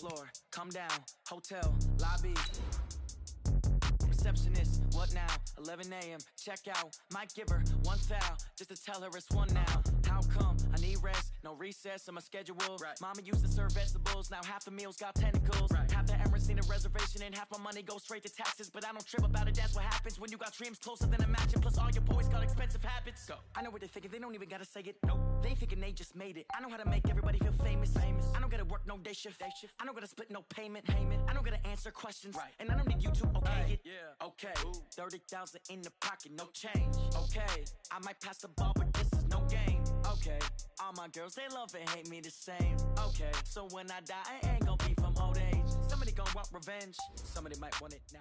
floor, come down, hotel, lobby. Receptionist, what now? 11 a.m., check out. Might give her one foul, just to tell her it's one now. How come? I need rest, no recess in my schedule. Right. Mama used to serve vegetables, now half the meals got tentacles. Right. Half the Emirates need a reservation and half my money goes straight to taxes. But I don't trip about it, that's what happens when you got dreams closer than a match. And plus all your boys got expensive habits. Go. I know what they're thinking, they don't even gotta say it. Nope. They thinking they just made it. I know how to make everybody feel famous. I don't gotta work no day shift. I don't gotta split no payment. I don't gotta answer questions. Right. And I don't need you to okay it. Yeah. Okay. Ooh. 30,000 in the pocket, no change. Okay. I might pass the ball, but this is no game. Okay. All my girls, they love and hate me the same. Okay. So when I die, I ain't gonna be from old age. Somebody gon' want revenge. Somebody might want it now.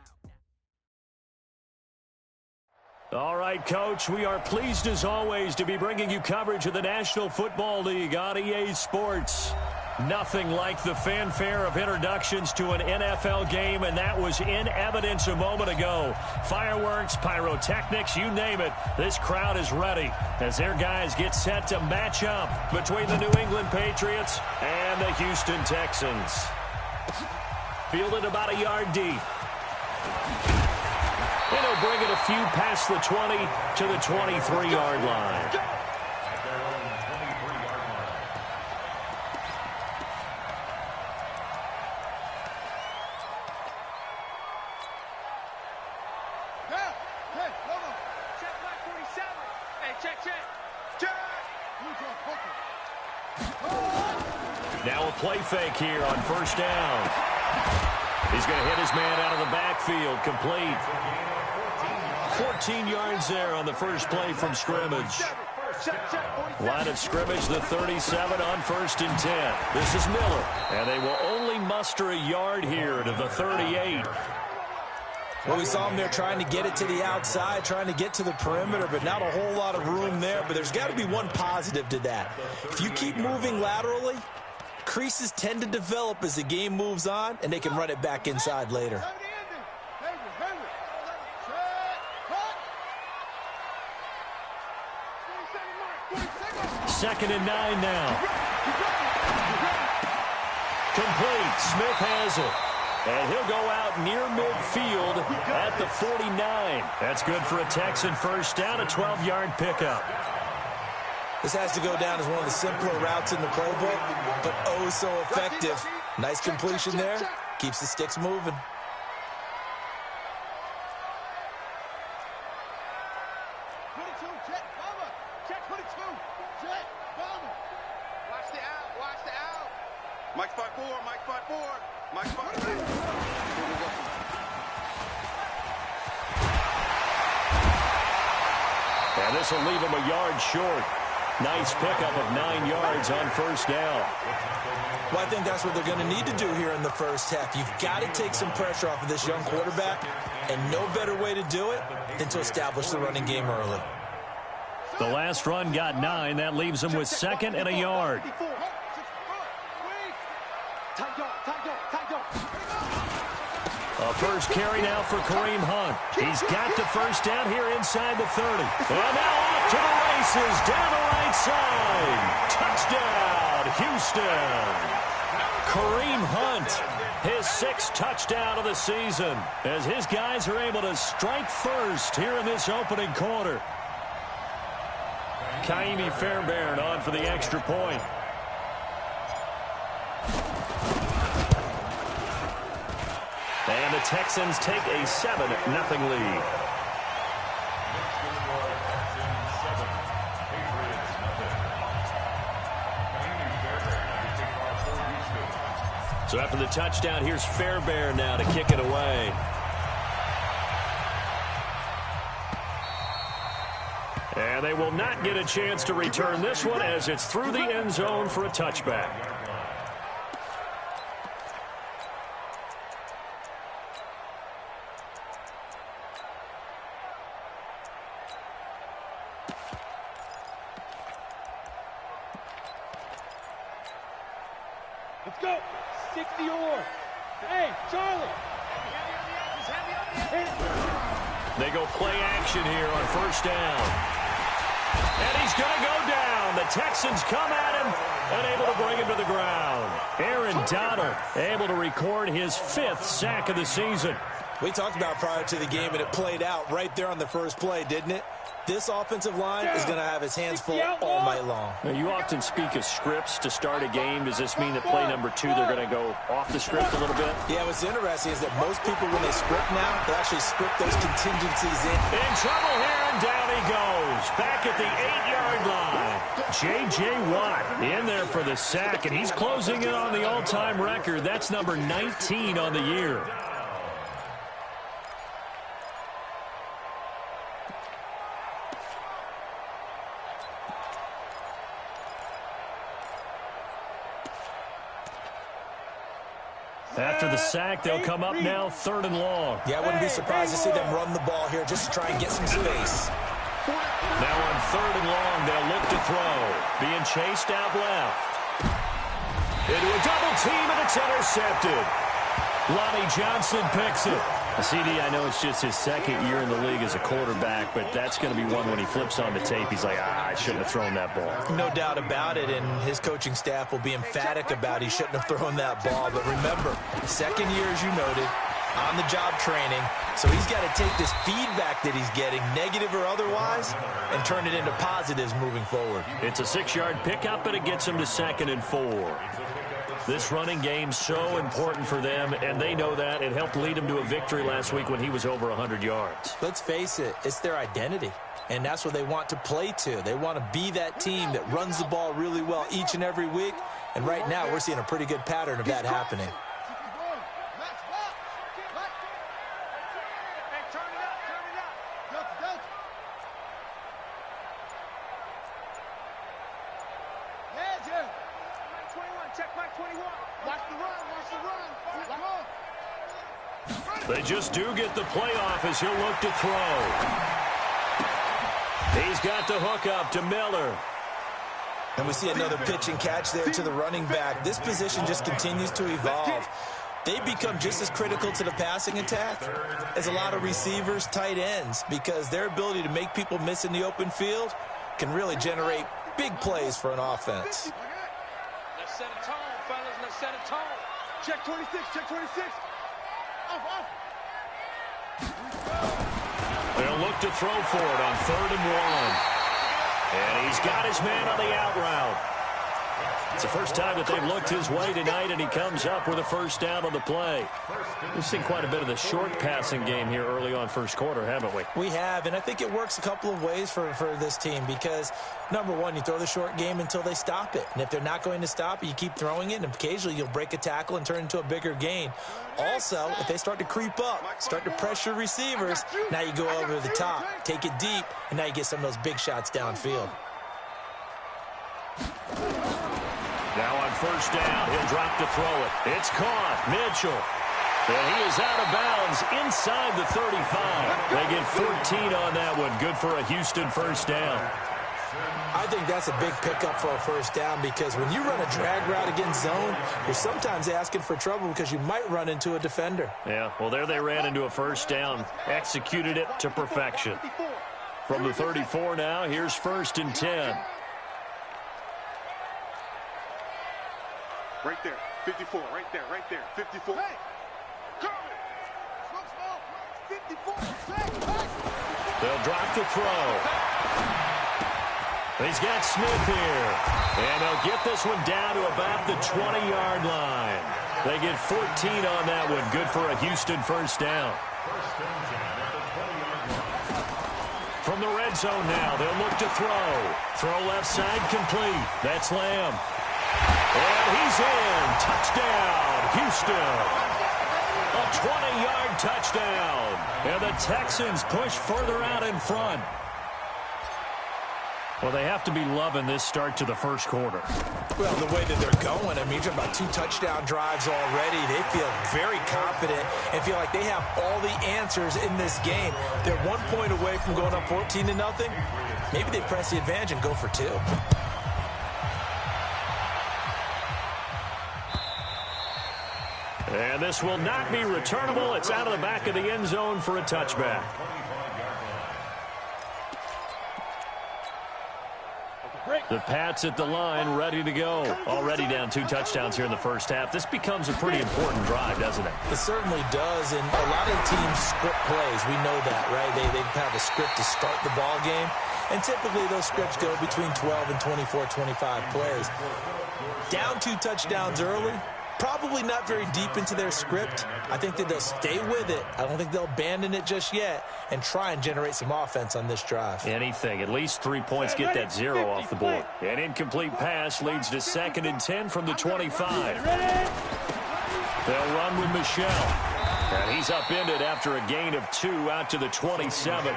All right, Coach, we are pleased as always to be bringing you coverage of the National Football League on EA Sports. Nothing like the fanfare of introductions to an NFL game, and that was in evidence a moment ago. Fireworks, pyrotechnics, you name it. This crowd is ready as their guys get set to match up between the New England Patriots and the Houston Texans. Fielded about a yard deep. And he'll bring it a few past the 20 to the 23-yard line. Now a play fake here on first down. He's going to hit his man out of the backfield, complete. 14 yards there on the first play from scrimmage. Line of scrimmage, the 37 on 1st and 10. This is Miller, and they will only muster a yard here to the 38. Well, we saw him there trying to get it to the outside, trying to get to the perimeter, but not a whole lot of room there. But there's got to be one positive to that. If you keep moving laterally, creases tend to develop as the game moves on, and they can run it back inside later. 2nd and 9 now. Complete. Smith has it. And he'll go out near midfield at the 49. That's good for a Texan first down, a 12-yard pickup. This has to go down as one of the simpler routes in the playbook, but oh so effective. Nice completion there. Keeps the sticks moving. And this will leave him a yard short. Nice pickup of 9 yards on first down. Well, I think that's what they're going to need to do here in the first half. You've got to take some pressure off of this young quarterback, and no better way to do it than to establish the running game early. The last run got 9. That leaves him with 2nd and a yard. A first carry now for Kareem Hunt. He's got the first down here inside the 30. And now off to the races down the right side. Touchdown, Houston. Kareem Hunt, his 6th touchdown of the season, as his guys are able to strike first here in this opening quarter. Kaimi Fairbairn on for the extra point. And the Texans take a 7-0 lead. So after the touchdown, here's Fairbairn now to kick it away. And they will not get a chance to return this one as it's through the end zone for a touchback. Let's go. 60 or. Hey, Charlie. They go play action here on first down. And he's going to go down. The Texans come at him and able to bring him to the ground. Aaron Donald able to record his 5th sack of the season. We talked about prior to the game, and it played out right there on the first play, didn't it? This offensive line is going to have his hands full all night long. Now, you often speak of scripts to start a game. Does this mean that play number 2, they're going to go off the script a little bit? Yeah, what's interesting is that most people, when they script now, they actually script those contingencies in. In trouble here, and down he goes. Back at the 8-yard line. J.J. Watt in there for the sack, and he's closing in on the all-time record. That's number 19 on the year. After the sack, they'll come up now 3rd and long. Yeah, I wouldn't be surprised to see them run the ball here just to try and get some space. Now on 3rd and long, they'll look to throw. Being chased out left. Into a double team, and it's intercepted. Lonnie Johnson picks it. CD, I know it's just his 2nd year in the league as a quarterback, but that's going to be one when he flips on the tape. He's like, I shouldn't have thrown that ball. No doubt about it, and his coaching staff will be emphatic about he shouldn't have thrown that ball. But remember, 2nd year, as you noted, on-the-job training, so he's got to take this feedback that he's getting, negative or otherwise, and turn it into positives moving forward. It's a 6-yard pickup, and it gets him to 2nd and 4. This running game's so important for them, and they know that. It helped lead them to a victory last week when he was over 100 yards. Let's face it, it's their identity, and that's what they want to play to. They want to be that team that runs the ball really well each and every week, and right now we're seeing a pretty good pattern of that happening. They just do get the playoff as he'll look to throw. He's got the hook up to Miller. And we see another pitch and catch there to the running back. This position just continues to evolve. They become just as critical to the passing attack as a lot of receivers, tight ends, because their ability to make people miss in the open field can really generate big plays for an offense. Let's set a tone, fellas. Let's set a tone. Check 26, check 26. Off. They'll look to throw for it on 3rd and 1. And he's got his man on the out route. It's the first time that they've looked his way tonight, and he comes up with a 1st down on the play. We've seen quite a bit of the short passing game here early on 1st quarter, haven't we? We have, and I think it works a couple of ways for this team because, number one, you throw the short game until they stop it. And if they're not going to stop it, you keep throwing it, and occasionally you'll break a tackle and turn it into a bigger gain. Also, if they start to creep up, start to pressure receivers, now you go over the top, take it deep, and now you get some of those big shots downfield. Now on 1st down, he'll drop to throw it. It's caught. Mitchell. And he is out of bounds inside the 35. They get 14 on that one. Good for a Houston 1st down. I think that's a big pickup for a 1st down because when you run a drag route against zone, you're sometimes asking for trouble because you might run into a defender. Yeah, well, there they ran into a 1st down. Executed it to perfection. From the 34 now, here's 1st and 10. Right there, 54, right there, 54. Hey, coming. 54. They'll drop the throw. He's got Smith here. And they'll get this one down to about the 20-yard line. They get 14 on that one. Good for a Houston 1st down. From the red zone now, they'll look to throw. Throw left side complete. That's Lamb. And he's in. Touchdown, Houston. A 20-yard touchdown. And the Texans push further out in front. Well, they have to be loving this start to the 1st quarter. Well, the way that they're going, I mean, you're talking about 2 touchdown drives already. They feel very confident and feel like they have all the answers in this game. They're 1 point away from going up 14-0. Maybe they press the advantage and go for 2. And this will not be returnable. It's out of the back of the end zone for a touchback. The Pats at the line, ready to go. Already down 2 touchdowns here in the first half. This becomes a pretty important drive, doesn't it? It certainly does, and a lot of teams script plays. We know that, right? They have a script to start the ball game, and typically those scripts go between 12 and 24, 25 plays. Down 2 touchdowns early, probably not very deep into their script. I think that they'll stay with it. I don't think they'll abandon it just yet and try and generate some offense on this drive. Anything. At least 3 points get that 0 off the board. An incomplete pass leads to 2nd and 10 from the 25. They'll run with Michelle. And he's upended after a gain of 2 out to the 27.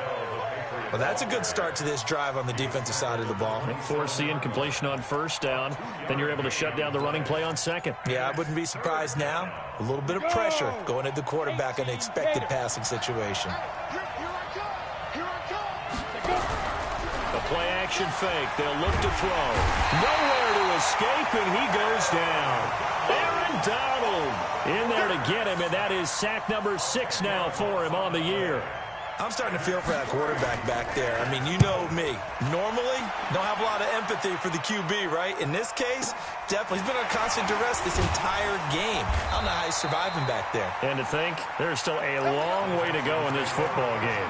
Well, that's a good start to this drive on the defensive side of the ball. Force the incompletion on first down. Then you're able to shut down the running play on second. Yeah, I wouldn't be surprised now. A little bit of pressure going at the quarterback in the expected passing situation. A play-action fake. They'll look to throw. Nowhere to escape, and he goes down. Aaron Donald in there to get him, and that is sack number 6 now for him on the year. I'm starting to feel for that quarterback back there. I mean, you know me. Normally, don't have a lot of empathy for the QB, right? In this case, definitely. He's been on constant duress this entire game. I don't know how he's surviving back there. And to think, there's still a long way to go in this football game.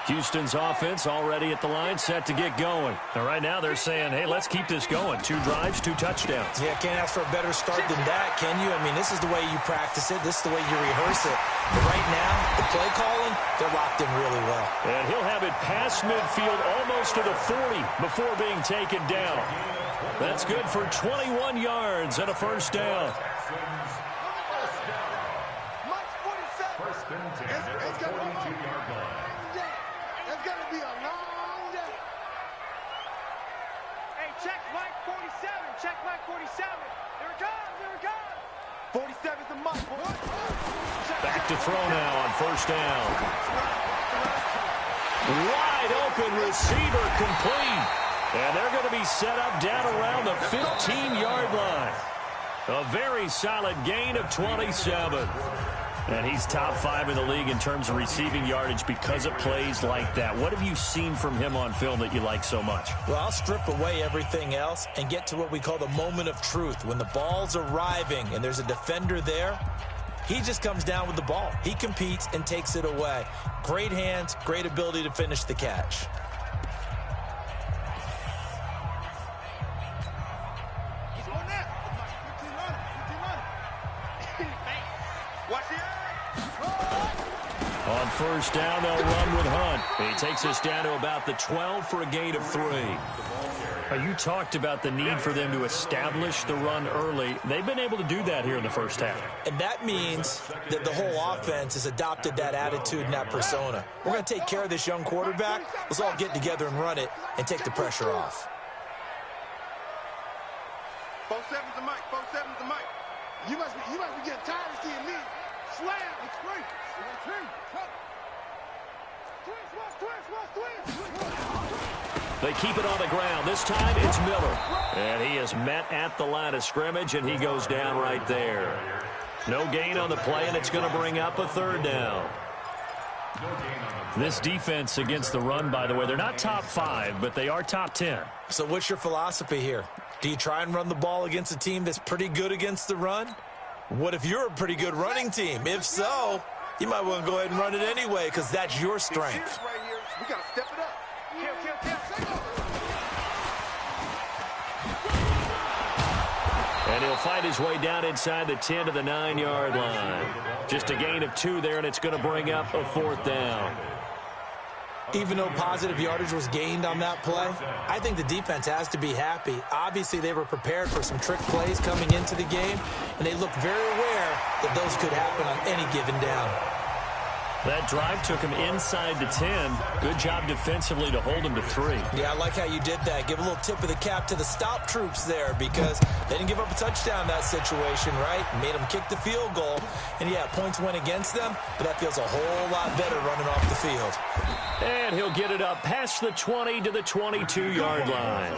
Houston's offense already at the line, set to get going. And right now they're saying, hey, let's keep this going. 2 drives, 2 touchdowns. Yeah, can't ask for a better start than that, can you? I mean, this is the way you practice it. This is the way you rehearse it. But right now, the play calling, they're locked in really well. And he'll have it past midfield almost to the 40 before being taken down. That's good for 21 yards and a first down. Check Mike 47. Check Mike 47. There it goes. There it goes. 47's the mark. Back to throw now on first down. Wide open receiver complete. And they're going to be set up down around the 15-yard line. A very solid gain of 27. And he's top 5 in the league in terms of receiving yardage because of plays like that. What have you seen from him on film that you like so much? Well, I'll strip away everything else and get to what we call the moment of truth. When the ball's arriving and there's a defender there, he just comes down with the ball. He competes and takes it away. Great hands, great ability to finish the catch. On first down, they'll run with Hunt. He takes us down to about the 12 for a gain of 3. You talked about the need for them to establish the run early. They've been able to do that here in the first half. And that means that the whole offense has adopted that attitude and that persona. We're going to take care of this young quarterback. Let's all get together and run it and take the pressure off. 4-7's the mic. 4-7's the mic. You must be getting tired of seeing me. Slam. It's great. They keep it on the ground. This time it's Miller. And he is met at the line of scrimmage, and he goes down right there. No gain on the play, and it's going to bring up a 3rd down. This defense against the run, by the way, they're not top 5, but they are top 10. So what's your philosophy here? Do you try and run the ball against a team that's pretty good against the run? What if you're a pretty good running team? If so, you might want to go ahead and run it anyway because that's your strength. We got to step it up. And he'll fight his way down inside the 10 to the 9-yard line. Just a gain of 2 there, and it's going to bring up a 4th down. Even though positive yardage was gained on that play, I think the defense has to be happy. Obviously, they were prepared for some trick plays coming into the game, and they looked very aware that those could happen on any given down. That drive took him inside the 10. Good job defensively to hold him to 3. Yeah, I like how you did that. Give a little tip of the cap to the stop troops there because they didn't give up a touchdown in that situation, right? Made them kick the field goal. And, yeah, points went against them, but that feels a whole lot better running off the field. And he'll get it up past the 20 to the 22-yard line.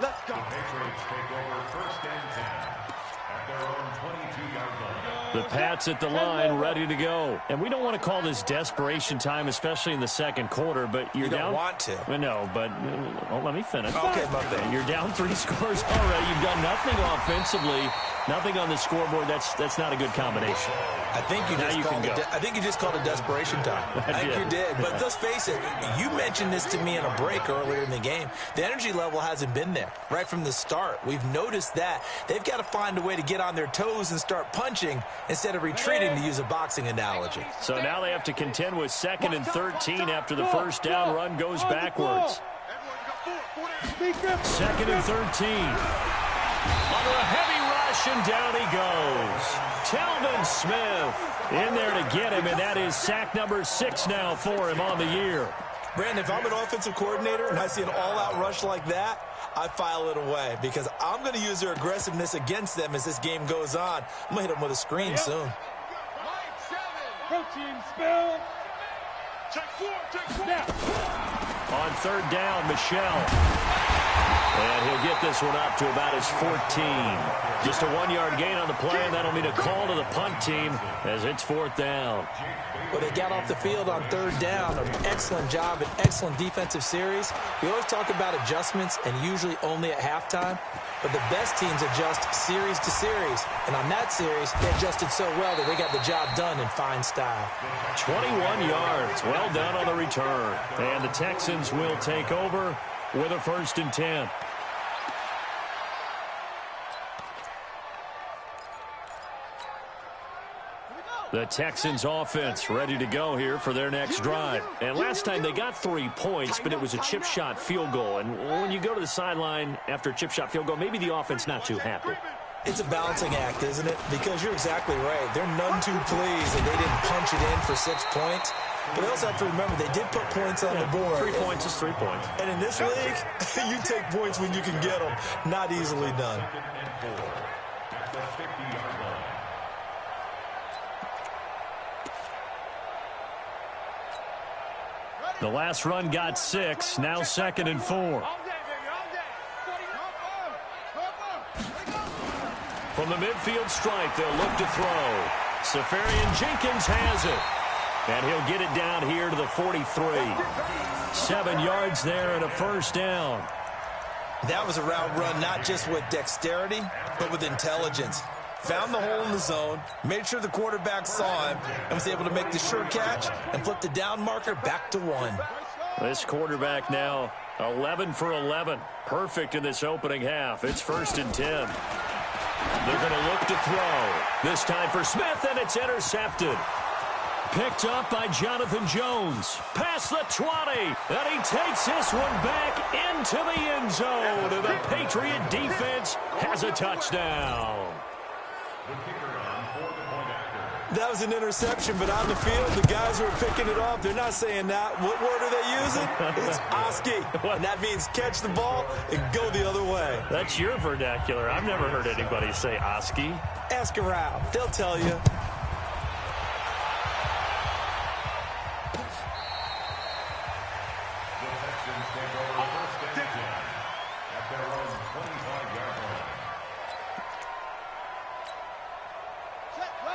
Let's go. Patriots take over 1st and 10 at The Pats at the line, ready to go. And we don't want to call this desperation time, especially in the second quarter, but you're down. You don't want to. No, but let me finish. Okay, my bad. You're down 3 scores already. You've done nothing offensively, nothing on the scoreboard. That's not a good combination. I think you just called it desperation time. I think you did. But let's face it, you mentioned this to me in a break earlier in the game. The energy level hasn't been there right from the start. We've noticed that. They've got to find a way to get on their toes and start punching instead of retreating, to use a boxing analogy. So now they have to contend with 2nd and 13 after the first down run goes backwards. 2nd and 13. Under a heavy rush, and down he goes. Telvin Smith in there to get him, and that is sack number 6 now for him on the year. Brandon, if I'm an offensive coordinator and I see an all-out rush like that, I file it away because I'm going to use their aggressiveness against them as this game goes on. I'm going to hit them with a screen soon. Protein spill. Check 4. On 3rd down, Michelle. And he'll get this one up to about his 14. Just a 1-yard gain on the play, and that'll mean a call to the punt team as it's 4th down. Well, they got off the field on 3rd down. An excellent job, an excellent defensive series. We always talk about adjustments, and usually only at halftime. But the best teams adjust series to series. And on that series, they adjusted so well that they got the job done in fine style. 21 yards. Well done on the return. And the Texans will take over with a 1st and 10. The Texans offense ready to go here for their next drive. And last time they got 3 points, but it was a chip shot field goal. And when you go to the sideline after a chip shot field goal, maybe the offense not too happy. It's a balancing act, isn't it? Because you're exactly right. They're none too pleased that they didn't punch it in for 6 points. But they also have to remember they did put points on the board. 3 points is 3 points. And in this league, you take points when you can get them. Not easily done. The last run got 6. Now 2nd and 4. From the midfield stripe, they'll look to throw. Safarian Jenkins has it. And he'll get it down here to the 43. 7 yards there and a 1st down. That was a route run not just with dexterity, but with intelligence. Found the hole in the zone, made sure the quarterback saw him, and was able to make the sure catch and flip the down marker back to 1. This quarterback now 11 for 11. Perfect in this opening half. It's 1st and 10. They're going to look to throw. This time for Smith, and it's intercepted. Picked up by Jonathan Jones. Past the 20. And he takes this one back into the end zone. And the Patriot defense has a touchdown. That was an interception, but on the field, the guys who are picking it off, they're not saying that. What word are they using? It's Oski. And that means catch the ball and go the other way. That's your vernacular. I've never heard anybody say Oski. Ask around. They'll tell you.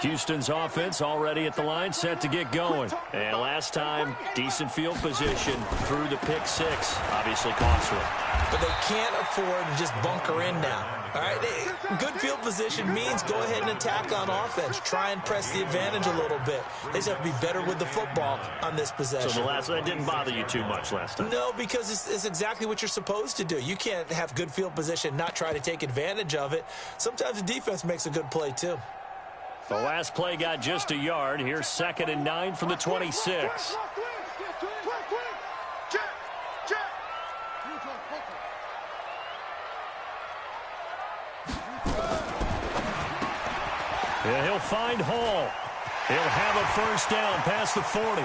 Houston's offense already at the line, set to get going. And last time, decent field position through the pick 6. Obviously costly. But they can't afford to just bunker in now. All right, good field position means go ahead and attack on offense. Try and press the advantage a little bit. They just have to be better with the football on this possession. So that didn't bother you too much last time? No, because it's exactly what you're supposed to do. You can't have good field position, not try to take advantage of it. Sometimes the defense makes a good play, too. The last play got just a yard. Here's 2nd and 9 from the 26. Yeah, he'll find Hall. He'll have a 1st down past the 40.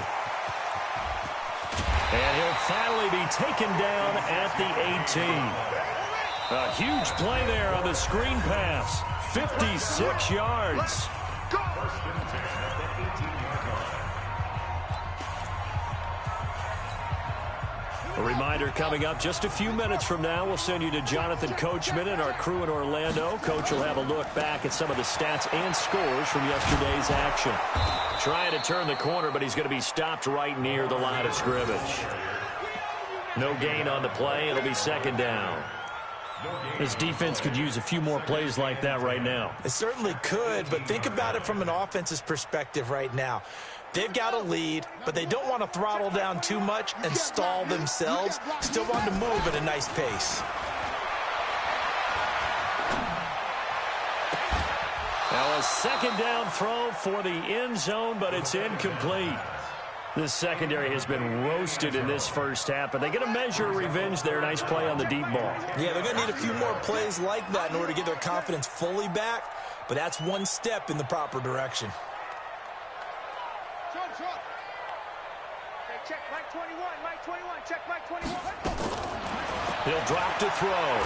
And he'll finally be taken down at the 18. A huge play there on the screen pass. 56 yards. A reminder coming up just a few minutes from now, we'll send you to Jonathan Coachman and our crew in Orlando. Coach will have a look back at some of the stats and scores from yesterday's action. Trying to turn the corner, but he's going to be stopped right near the line of scrimmage. No gain on the play. It'll be second down. This defense could use a few more plays like that right now. It certainly could, but think about it from an offense's perspective right now. They've got a lead, but they don't want to throttle down too much and stall themselves. Still want to move at a nice pace. Now a second down throw for the end zone, but it's incomplete. This secondary has been roasted in this first half, but they get a measure of revenge there. Nice play on the deep ball. Yeah, they're going to need a few more plays like that in order to get their confidence fully back, but that's one step in the proper direction. Check Mike 21, Mike 21, check Mike 21. He'll drop to throw.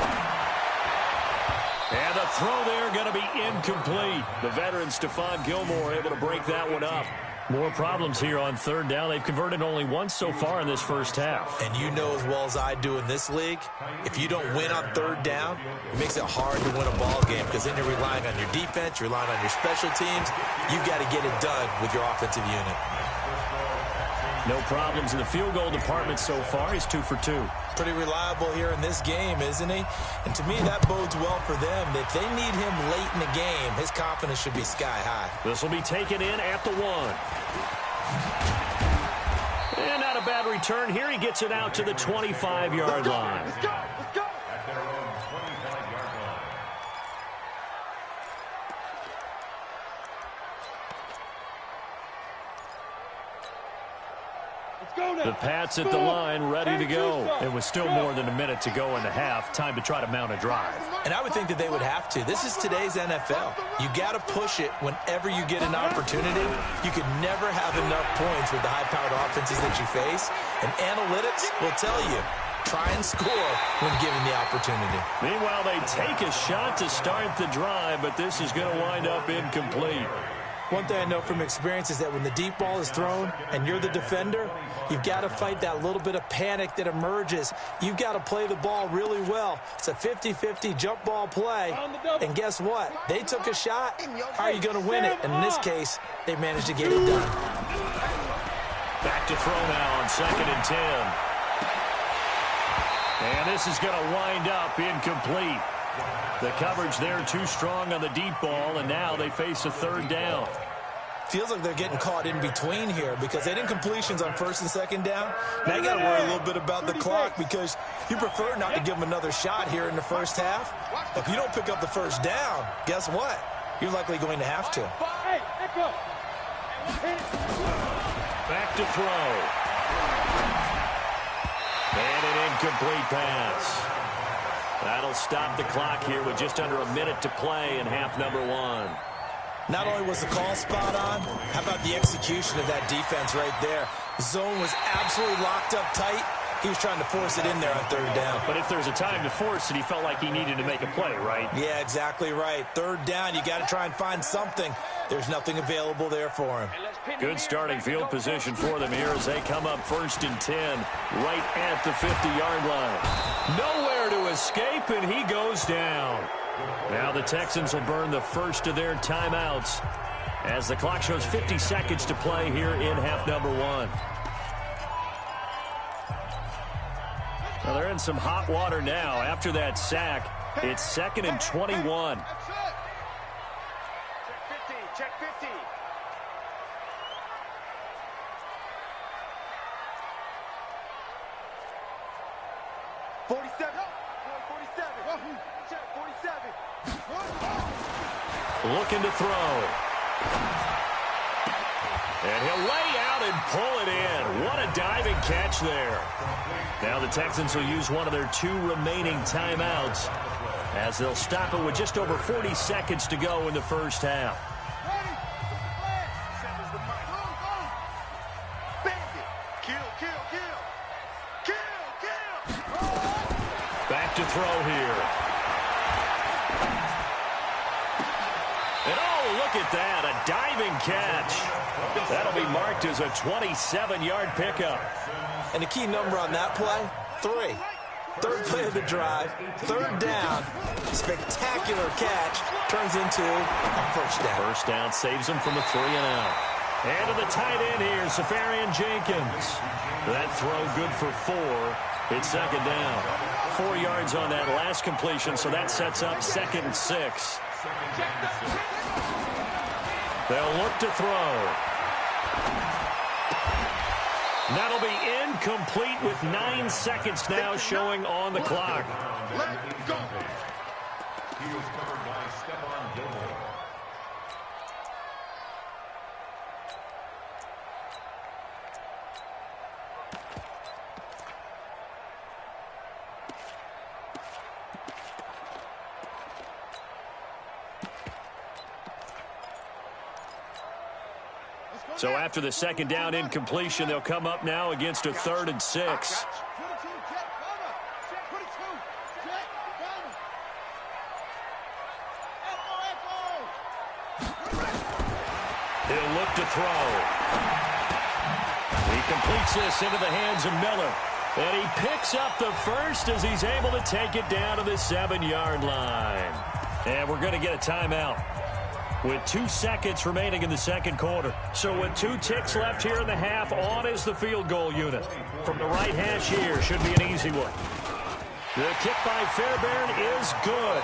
And the throw there going to be incomplete. The veteran Stephon Gilmore able to break that one up. More problems here on third down. They've converted only once so far in this first half. And you know as well as I do in this league, if you don't win on third down, it makes it hard to win a ball game because then you're relying on your defense, you're relying on your special teams. You've got to get it done with your offensive unit. No problems in the field goal department so far. He's 2 for 2. Pretty reliable here in this game, isn't he? And to me, that bodes well for them. If they need him late in the game, his confidence should be sky high. This will be taken in at the 1. And not a bad return here. He gets it out to the 25-yard line. Let's go, let's go. The Pats at the line, ready to go. It was still more than a minute to go in the half. Time to try to mount a drive. And I would think that they would have to. This is today's NFL. You got to push it whenever you get an opportunity. You can never have enough points with the high-powered offenses that you face. And analytics will tell you, try and score when given the opportunity. Meanwhile, they take a shot to start the drive, but this is going to wind up incomplete. One thing I know from experience is that when the deep ball is thrown and you're the defender, you've got to fight that little bit of panic that emerges. You've got to play the ball really well. It's a 50-50 jump ball play. And guess what? They took a shot. How are you going to win it? And in this case, they managed to get it done. Back to throw now on 2nd and 10. And this is going to wind up incomplete. The coverage there too strong on the deep ball, and now they face a third down. Feels like they're getting caught in between here because they did incompletions on 1st and 2nd down. Now you got to worry a little bit about the clock because you prefer not to give them another shot here in the first half. If you don't pick up the first down, guess what? You're likely going to have to. Hey, echo. Back to throw. And an incomplete pass. That'll stop the clock here with just under a minute to play in half number 1. Not only was the call spot on, how about the execution of that defense right there? The zone was absolutely locked up tight. He was trying to force it in there on third down. But if there's a time to force it, he felt like he needed to make a play, right? Yeah, exactly right. Third down, you got to try and find something. There's nothing available there for him. Good starting field position for them here as they come up 1st and 10 right at the 50-yard line. Nowhere to escape, and he goes down. Now the Texans will burn the first of their timeouts as the clock shows 50 seconds to play here in half number 1. Well, they're in some hot water now. After that sack, it's 2nd and 21. Check 50. 47. 47. Check 47. Looking to throw. And he'll lay out and pull it in. What a diving catch there. Now the Texans will use one of their 2 remaining timeouts as they'll stop it with just over 40 seconds to go in the first half. Back to throw here. And oh, look look at that, a diving catch. That'll be marked as a 27-yard pickup. And the key number on that play, 3. Third play of the drive, third down, spectacular catch, turns into a first down. First down saves him from a 3-and-out. And to the tight end here, Safarian Jenkins. That throw good for 4. It's second down. 4 yards on that last completion, so that sets up 2nd and 6. They'll look to throw. That'll be incomplete with 9 seconds now showing on the clock. Let go. He was covered by Stephon Gilmore. So after the second down incompletion, they'll come up now against a 3rd and 6. He'll look to throw. He completes this into the hands of Miller. And he picks up the first as he's able to take it down to the 7-yard line. And we're going to get a timeout with 2 seconds remaining in the second quarter. So with 2 ticks left here in the half, on is the field goal unit. From the right hash here, should be an easy one. The kick by Fairbairn is good.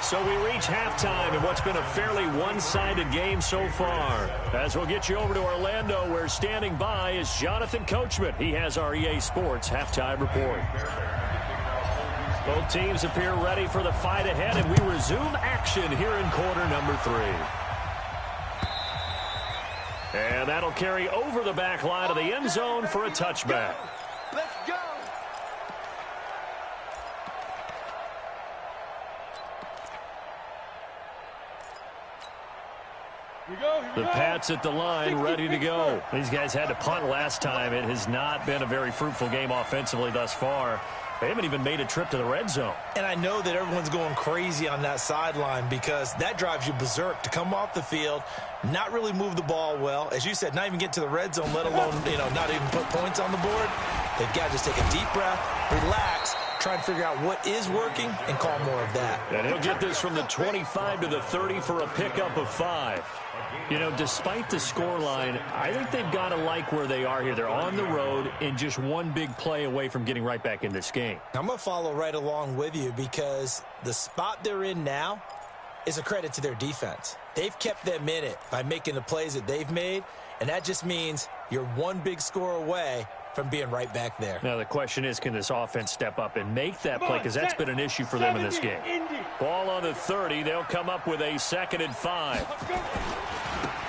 So we reach halftime in what's been a fairly one-sided game so far. As we'll get you over to Orlando, where standing by is Jonathan Coachman. He has our EA Sports halftime report. Both teams appear ready for the fight ahead, and we resume action here in quarter number 3. And that'll carry over the back line of the end zone for a touchback. Let's go. The Pats at the line, ready to go. These guys had to punt last time. It has not been a very fruitful game offensively thus far. They haven't even made a trip to the red zone. And I know that everyone's going crazy on that sideline because that drives you berserk to come off the field, not really move the ball well. As you said, not even get to the red zone, let alone, not even put points on the board. They've got to just take a deep breath, relax, try and figure out what is working and call more of that. And he'll get this from the 25 to the 30 for a pickup of 5. Despite the scoreline, I think they've got to like where they are here. They're on the road and just one big play away from getting right back in this game. I'm going to follow right along with you because the spot they're in now is a credit to their defense. They've kept them in it by making the plays that they've made, and that just means you're one big score away from being right back there. Now the question is, can this offense step up and make that play, because that's been an issue for them in this game. Ball on the 30. They'll come up with a 2nd and 5.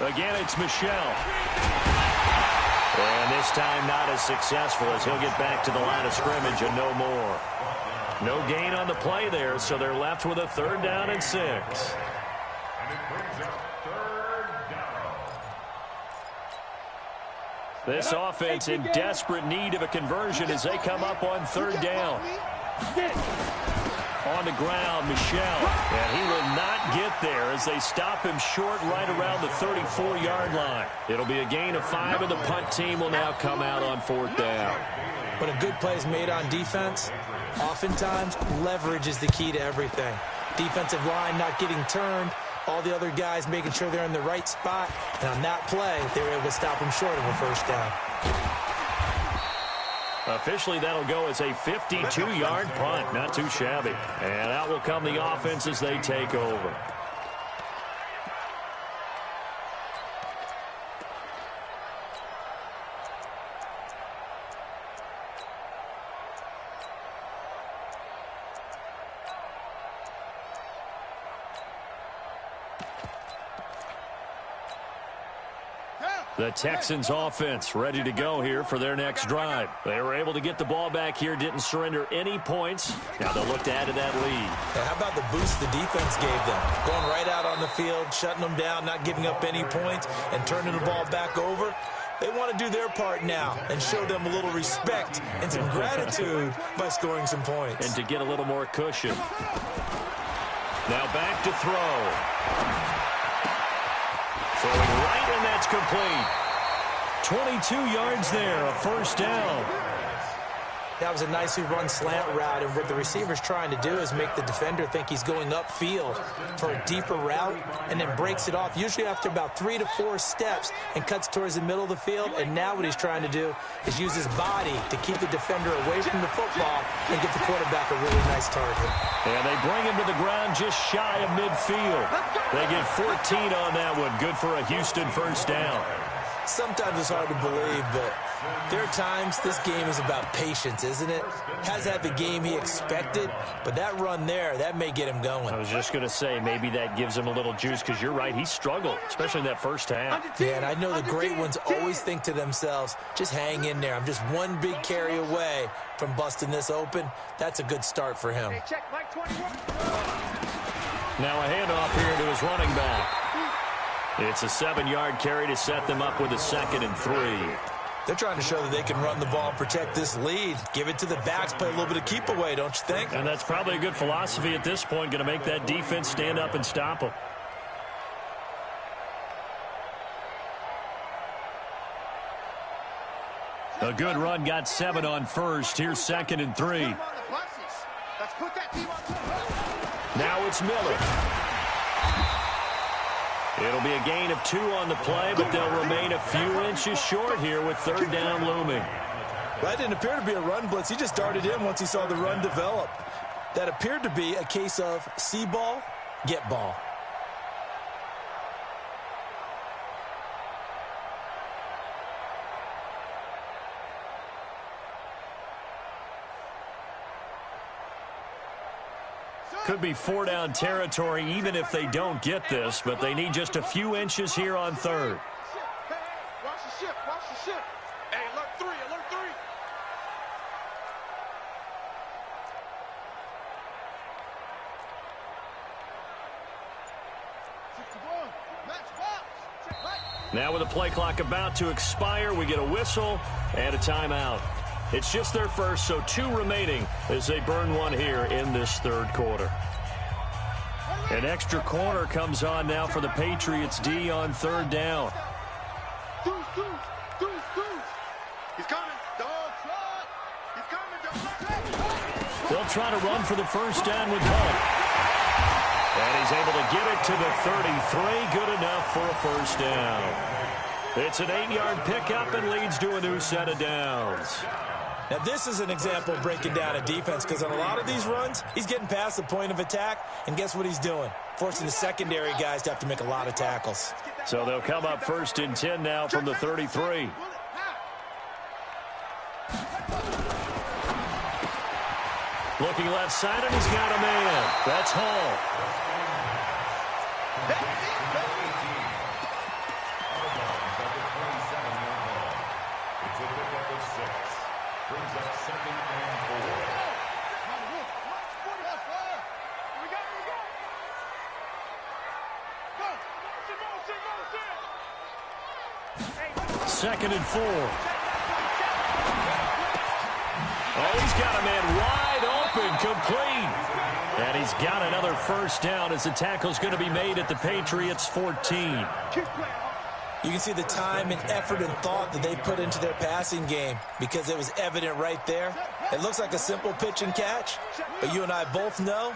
Again, it's Michelle. And this time not as successful as he'll get back to the line of scrimmage and no more. No gain on the play there, so they're left with a 3rd down and 6. And it brings up 3rd down. This offense in desperate need of a conversion as they come up on 3rd down. On the ground, Michelle. And he will not get there as they stop him short right around the 34-yard line. It'll be a gain of 5, and the punt team will now come out on 4th down. When a good play is made on defense, oftentimes leverage is the key to everything. Defensive line not getting turned, all the other guys making sure they're in the right spot, and on that play, they were able to stop him short of a 1st down. Officially, that'll go as a 52-yard punt. Not too shabby. And out will come the offense as they take over. The Texans offense ready to go here for their next drive. They were able to get the ball back here, didn't surrender any points. Now they'll look to add to that lead. Now, how about the boost the defense gave them? Going right out on the field, shutting them down, not giving up any points, and turning the ball back over. They want to do their part now and show them a little respect and some gratitude by scoring some points. And to get a little more cushion. Now back to throw. Throwing right, and that's complete. 22 yards there, a first down. That was a nicely run slant route, and what the receiver's trying to do is make the defender think he's going upfield for a deeper route and then breaks it off, usually after about 3 to 4 steps, and cuts towards the middle of the field. And now what he's trying to do is use his body to keep the defender away from the football and get the quarterback a really nice target. And they bring him to the ground just shy of midfield. They get 14 on that one. Good for a Houston first down. Sometimes it's hard to believe, but there are times this game is about patience, isn't it? Hasn't had the game he expected, but that run there, that may get him going. I was just going to say, maybe that gives him a little juice, because you're right, he struggled, especially in that first half. Yeah, and I know the great ones always think to themselves, just hang in there. I'm just one big carry away from busting this open. That's a good start for him. Now a handoff here to his running back. It's a 7-yard carry to set them up with a 2nd and 3. They're trying to show that they can run the ball and protect this lead. Give it to the backs, play a little bit of keep away, don't you think? And that's probably a good philosophy at this point, going to make that defense stand up and stop them. A good run, got 7 on first. Here's 2nd and 3. Now it's Miller. It'll be a gain of 2 on the play, but they'll remain a few inches short here with 3rd down looming. That didn't appear to be a run blitz. He just darted in once he saw the run develop. That appeared to be a case of see ball, get ball. Could be 4-down territory even if they don't get this, but they need just a few inches here on 3rd. Watch the ship, watch the ship. Hey, alert 3, alert 3. Now with the play clock about to expire, we get a whistle and a timeout. It's just their first, so 2 remaining as they burn 1 here in this 3rd quarter. An extra corner comes on now for the Patriots D on 3rd down. He's coming. Dog trot. He's coming. They'll try to run for the first down with Hunt. And he's able to get it to the 33. Good enough for a first down. It's an 8-yard pickup and leads to a new set of downs. Now, this is an example of breaking down a defense, because on a lot of these runs, he's getting past the point of attack, and guess what he's doing? Forcing the secondary guys to have to make a lot of tackles. So they'll come up 1st and 10 now from the 33. Looking left side, and he's got a man. That's Hall. Second and 4. Oh, he's got a man wide open, complete. And he's got another first down as the tackle's going to be made at the Patriots' 14. You can see the time and effort and thought that they put into their passing game, because it was evident right there. It looks like a simple pitch and catch, but you and I both know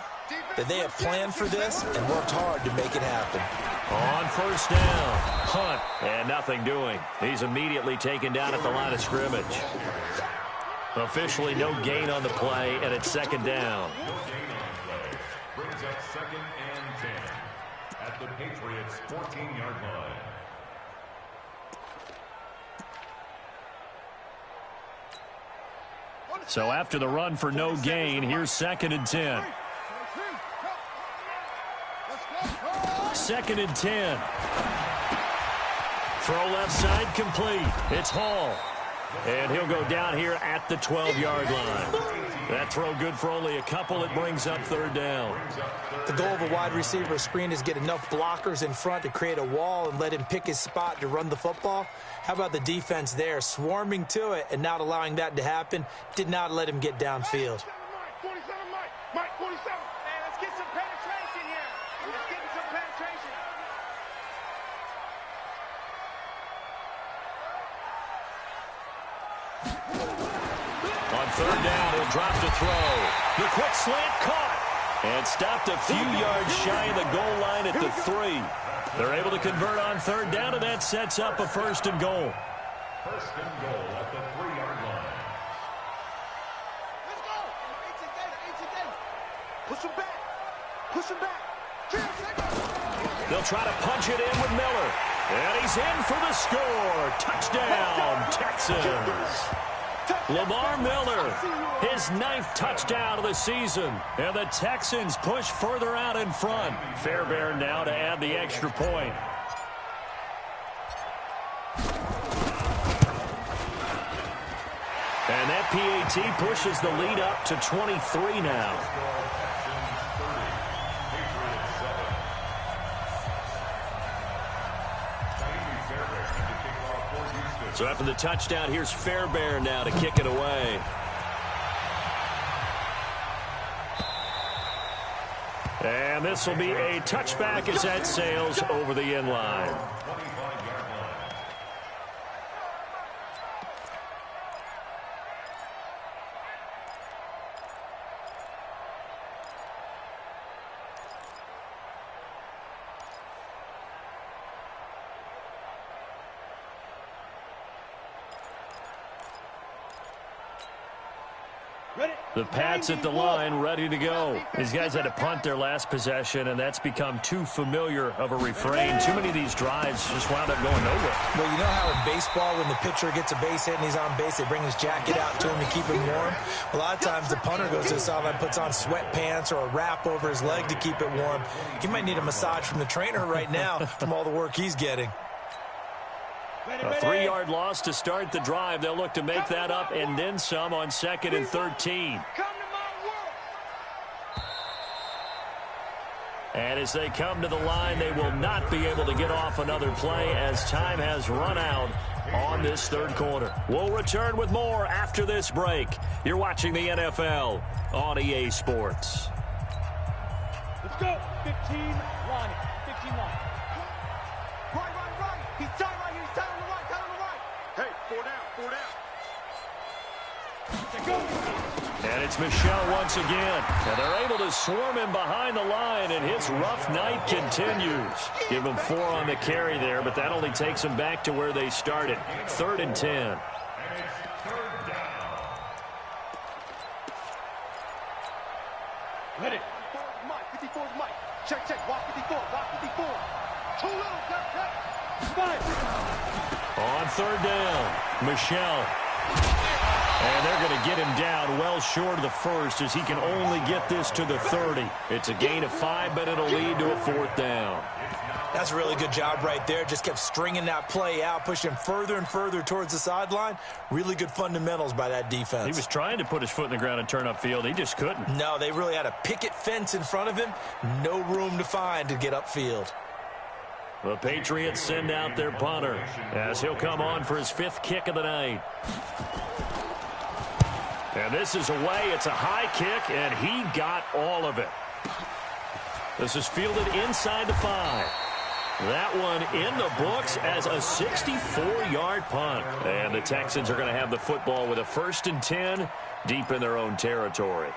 that they have planned for this and worked hard to make it happen. On first down, Hunt, and nothing doing. He's immediately taken down at the line of scrimmage. Officially no gain on the play, and it's 2nd down. Brings up 2nd and 10 at the Patriots' 14-yard line. So after the run for no gain, here's 2nd and 10. 2nd and 10. Throw left side complete. It's Hall. And he'll go down here at the 12-yard line. That throw good for only a couple. It brings up 3rd down. The goal of a wide receiver screen is get enough blockers in front to create a wall and let him pick his spot to run the football. How about the defense there, swarming to it and not allowing that to happen? Did not let him get downfield. 47, Mike, 47. Hey, let's get some penetration here. Let's get some penetration. On third down, he'll drop to throw. The quick slant caught. And stopped a few yards shy of the goal line at the 3. They're able to convert on third down, and that sets up a 1st and goal. 1st and goal at the 3-yard line. Let's go. 18 days. Push him back. Push him back. They'll try to punch it in with Miller. And he's in for the score. Touchdown, Texans. Lamar Miller, his 9th touchdown of the season. And the Texans push further out in front. Fairbairn now to add the extra point. And that PAT pushes the lead up to 23 now. So after the touchdown, here's Fairbairn now to kick it away. And this will be a touchback as that sails over the end line. The Pats at the line, ready to go. These guys had to punt their last possession, and that's become too familiar of a refrain. Too many of these drives just wound up going nowhere. Well, you know how in baseball, when the pitcher gets a base hit and he's on base, they bring his jacket out to him to keep him warm? A lot of times the punter goes to the sideline, puts on sweatpants or a wrap over his leg to keep it warm. He might need a massage from the trainer right now from all the work he's getting. A 3-yard loss to start the drive. They'll look to make that up and then some on 2nd and 13. And as they come to the line, they will not be able to get off another play as time has run out on this third quarter. We'll return with more after this break. You're watching the NFL on EA Sports. Let's go. 15 line. 15 line. Right. He's tight right here. He's tight on the right. Tight on the right. Hey, 4 down. And it's Michel once again. And they're able to swarm him behind the line, and his rough night continues. Give him 4 on the carry there, but that only takes them back to where they started. 3rd and 10. Ready. 54 is Mike. Check. Walk 54. Too little. Check. 5. On 3rd down, Michel. And they're going to get him down well short of the 1st as he can only get this to the 30. It's a gain of 5, but it'll lead to a 4th down. That's a really good job right there. Just kept stringing that play out, pushing him further and further towards the sideline. Really good fundamentals by that defense. He was trying to put his foot in the ground and turn upfield. He just couldn't. No, they really had a picket fence in front of him. No room to find to get upfield. The Patriots send out their punter as he'll come on for his 5th kick of the night. And this is away. It's a high kick, and he got all of it. This is fielded inside the 5. That one in the books as a 64-yard punt. And the Texans are going to have the football with a 1st and 10 deep in their own territory.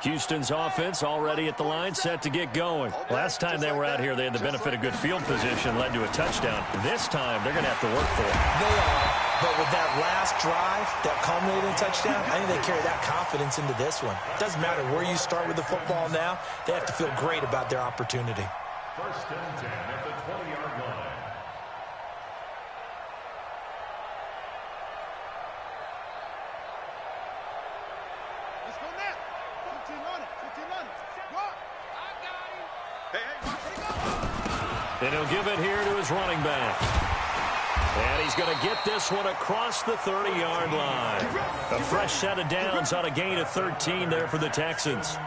Houston's offense already at the line, set to get going. Last time they were out here, they had the benefit of good field position, led to a touchdown. This time, they're going to have to work for it. They are, but with that last drive that culminated in a touchdown, I think they carry that confidence into this one. Doesn't matter where you start with the football now, they have to feel great about their opportunity. 1st and 10 at the 20-yard line. Let's go now. 15 on it. Go. I got him. Hey. And he'll give it here to his running back. And he's going to get this one across the 30-yard line. A fresh set of downs on a gain of 13 there for the Texans.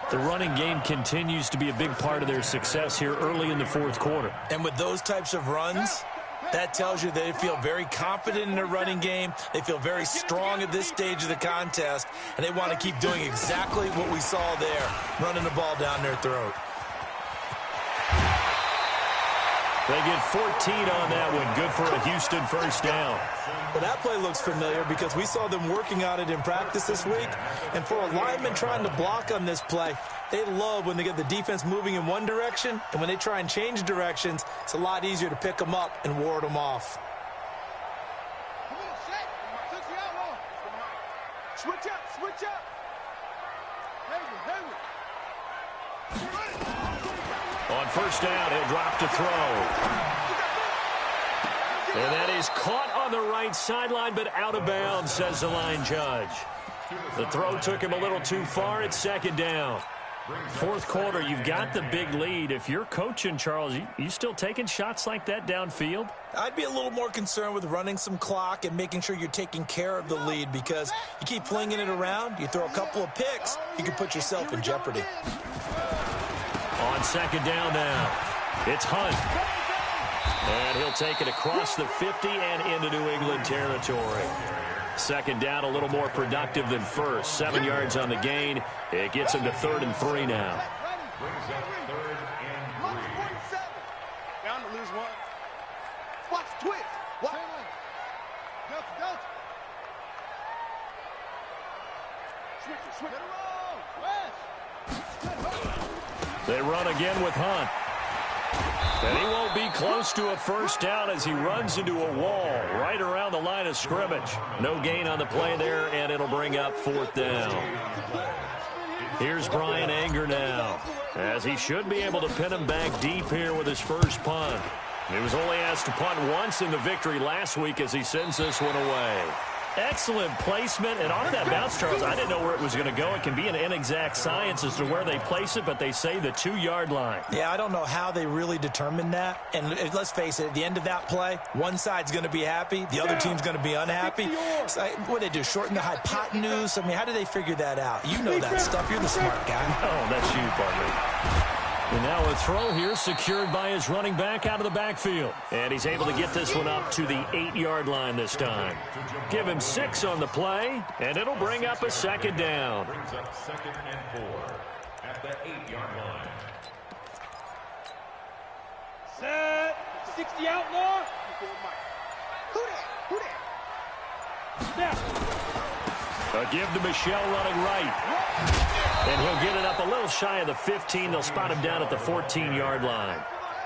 The running game continues to be a big part of their success here early in the 4th quarter. And with those types of runs, that tells you they feel very confident in their running game. They feel very strong at this stage of the contest, and they want to keep doing exactly what we saw there, running the ball down their throat. They get 14 on that one. Good for a Houston 1st down. Well, that play looks familiar because we saw them working on it in practice this week. And for a lineman trying to block on this play, they love when they get the defense moving in one direction. And when they try and change directions, it's a lot easier to pick them up and ward them off. Switch up, switch up. On first down, he'll drop to throw. And that is caught on the right sideline, but out of bounds, says the line judge. The throw took him a little too far. It's second down. Fourth quarter, you've got the big lead. If you're coaching, Charles, you still taking shots like that downfield? I'd be a little more concerned with running some clock and making sure you're taking care of the lead, because you keep flinging it around, you throw a couple of picks, you can put yourself in jeopardy. On second down now, it's Hunt. And he'll take it across the 50 and into New England territory. Second down, a little more productive than first. 7 yards on the gain. It gets him to 3rd and 3 now. Brings up 3rd and 3. Bound to lose one. Watch twitch. Watch. Delta. Switch it. They run again with Hunt. And he won't be close to a first down as he runs into a wall right around the line of scrimmage. No gain on the play there, and it'll bring up 4th down. Here's Brian Anger now, as he should be able to pin him back deep here with his first punt. He was only asked to punt once in the victory last week as he sends this one away. Excellent placement, and off that bounce, Charles, I didn't know where it was going to go. It can be an inexact science as to where they place it, but they say the 2-yard line. Yeah, I don't know how they really determined that. And let's face it, at the end of that play, one side's going to be happy, the other team's going to be unhappy. So, what do they do, shorten the hypotenuse? I mean, how do they figure that out? You know that stuff. You're the smart guy. Oh, that's you, partner. And now a throw here secured by his running back out of the backfield. And he's able to get this one up to the 8-yard line this time. Give him 6 on the play, and it'll bring up a second down. Brings up 2nd and 4 at the 8-yard line. Set. 60 out more. Who that? A give to Michelle running right. And he'll get it up a little shy of the 15. They'll spot him down at the 14-yard line.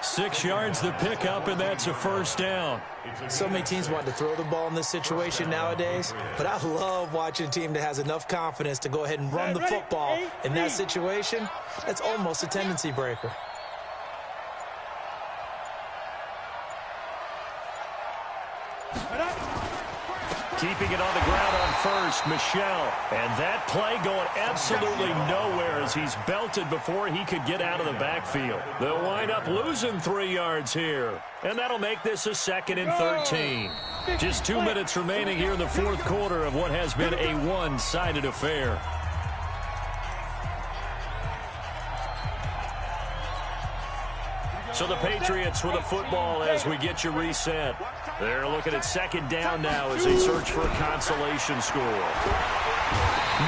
6 yards the pickup, and that's a first down. So many teams want to throw the ball in this situation nowadays, but I love watching a team that has enough confidence to go ahead and run the football in that situation. That's almost a tendency breaker. Keeping it on the ground on first, Michelle. And that play going absolutely nowhere as he's belted before he could get out of the backfield. They'll wind up losing 3 yards here. And that'll make this a 2nd and 13. Just 2 minutes remaining here in the fourth quarter of what has been a one-sided affair. So the Patriots with a football as we get you reset. They're looking at second down now as they search for a consolation score.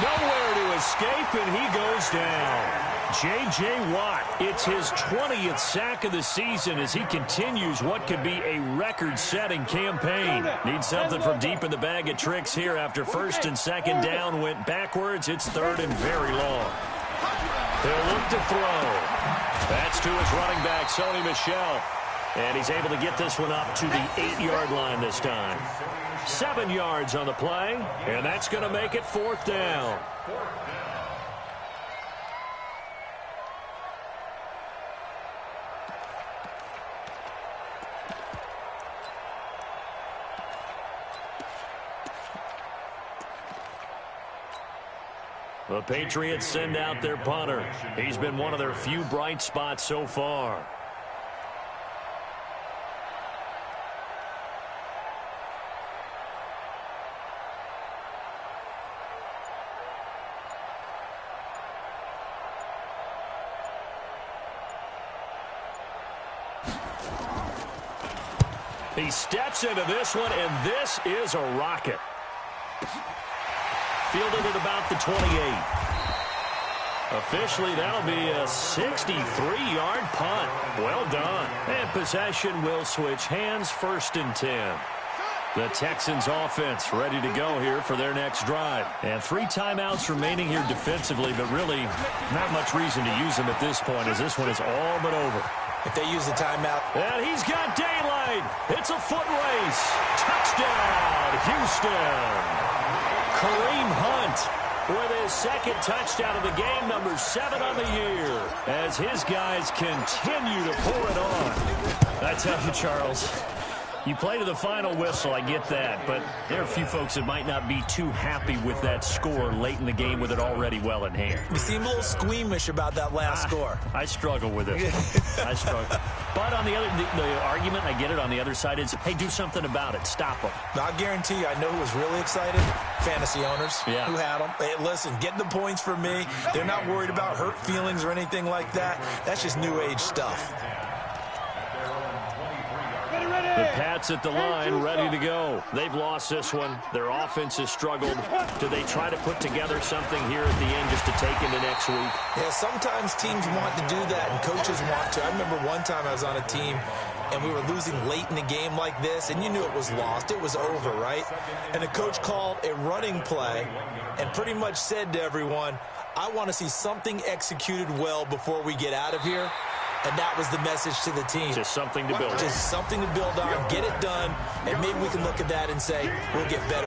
Nowhere to escape, and he goes down. J.J. Watt, it's his 20th sack of the season as he continues what could be a record-setting campaign. Needs something from deep in the bag of tricks here after first and second down went backwards. It's 3rd and very long. They'll look to throw. That's to his running back, Sony Michel. And he's able to get this one up to the 8-yard line this time. 7 yards on the play, and that's going to make it 4th down. The Patriots send out their punter. He's been one of their few bright spots so far. He steps into this one, and this is a rocket. Fielded at about the 28. Officially, that'll be a 63-yard punt. Well done. And possession will switch hands, 1st and 10. The Texans offense ready to go here for their next drive. And 3 timeouts remaining here defensively, but really not much reason to use them at this point as this one is all but over. If they use the timeout. And he's got daylight. It's a foot race. Touchdown, Houston. Kareem Hunt with his second touchdown of the game, number 7 on the year, as his guys continue to pour it on. I tell you, Charles, you play to the final whistle, I get that, but there are a few folks that might not be too happy with that score late in the game with it already well in hand. You seem a little squeamish about that last score. I struggle with it. I struggle. But on the other, the argument, I get it, on the other side is, hey, do something about it. Stop them. I'll guarantee you, I know who was really excited. Fantasy owners who had them. Hey, listen, get the points for me. They're not worried about hurt feelings or anything like that. That's just new age stuff. The Pats at the line, ready to go. They've lost this one. Their offense has struggled. Do they try to put together something here at the end just to take into next week? Yeah, sometimes teams want to do that, and coaches want to. I remember one time I was on a team, and we were losing late in the game like this, and you knew it was lost. It was over, right? And the coach called a running play and pretty much said to everyone, I want to see something executed well before we get out of here. And that was the message to the team. Just something to build on. Just something to build on, get it done, and maybe we can look at that and say, we'll get better